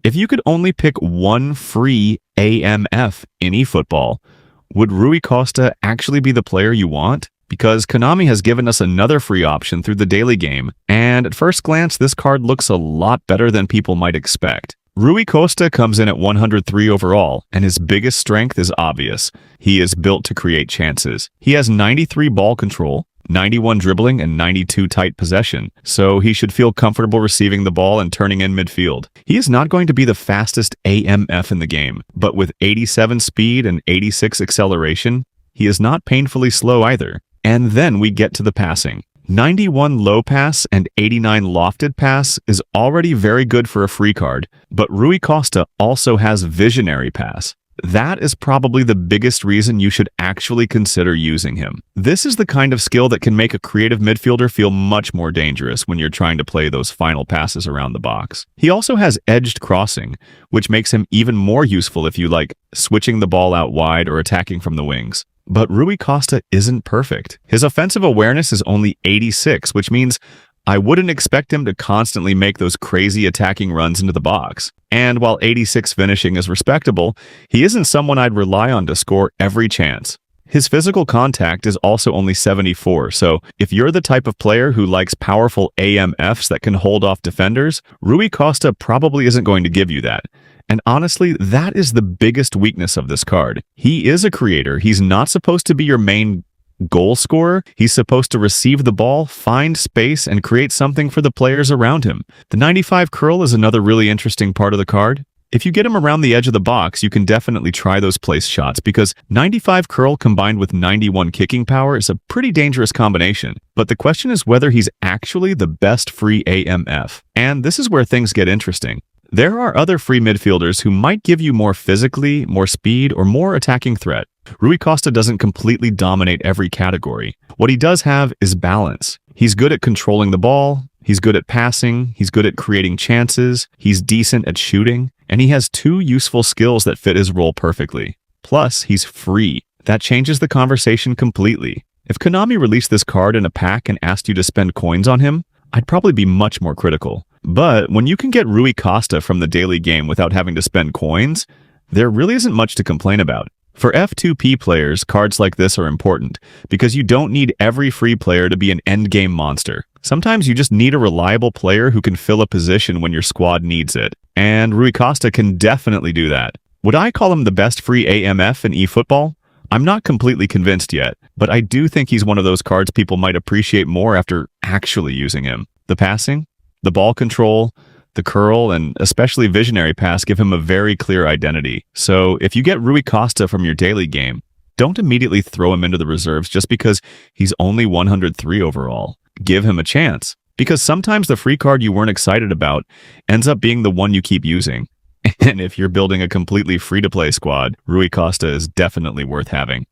If you could only pick one free AMF in eFootball, would Rui Costa actually be the player you want? Because Konami has given us another free option through the daily game, and at first glance, this card looks a lot better than people might expect. Rui Costa comes in at 103 overall, and his biggest strength is obvious. He is built to create chances. He has 93 ball control, 91 dribbling, and 92 tight possession, so he should feel comfortable receiving the ball and turning in midfield. He is not going to be the fastest AMF in the game, but with 87 speed and 86 acceleration, he is not painfully slow either. And then we get to the passing. 91 low pass and 89 lofted pass is already very good for a free card, but Rui Costa also has visionary pass. That is probably the biggest reason you should actually consider using him. This is the kind of skill that can make a creative midfielder feel much more dangerous when you're trying to play those final passes around the box. He also has edged crossing, which makes him even more useful if you like switching the ball out wide or attacking from the wings. But Rui Costa isn't perfect. His offensive awareness is only 86, which means I wouldn't expect him to constantly make those crazy attacking runs into the box. And while 86 finishing is respectable, he isn't someone I'd rely on to score every chance. His physical contact is also only 74, so if you're the type of player who likes powerful AMFs that can hold off defenders, Rui Costa probably isn't going to give you that. And honestly, that is the biggest weakness of this card. He is a creator. He's not supposed to be your main goal scorer. He's supposed to receive the ball, find space, and create something for the players around him. The 95 curl is another really interesting part of the card. If you get him around the edge of the box, you can definitely try those place shots because 95 curl combined with 91 kicking power is a pretty dangerous combination. But the question is whether he's actually the best free AMF. And this is where things get interesting. There are other free midfielders who might give you more physically, more speed, or more attacking threat. Rui Costa doesn't completely dominate every category. What he does have is balance. He's good at controlling the ball, he's good at passing, he's good at creating chances, he's decent at shooting, and he has two useful skills that fit his role perfectly. Plus, he's free. That changes the conversation completely. If Konami released this card in a pack and asked you to spend coins on him, I'd probably be much more critical. But when you can get Rui Costa from the daily game without having to spend coins, there really isn't much to complain about. For F2P players, cards like this are important because you don't need every free player to be an endgame monster. Sometimes you just need a reliable player who can fill a position when your squad needs it, and Rui Costa can definitely do that. Would I call him the best free AMF in eFootball? I'm not completely convinced yet, but I do think he's one of those cards people might appreciate more after actually using him. The passing, the ball control, the curl, and especially visionary pass give him a very clear identity. So if you get Rui Costa from your daily game, don't immediately throw him into the reserves just because he's only 103 overall. Give him a chance, because sometimes the free card you weren't excited about ends up being the one you keep using. And if you're building a completely free-to-play squad, Rui Costa is definitely worth having.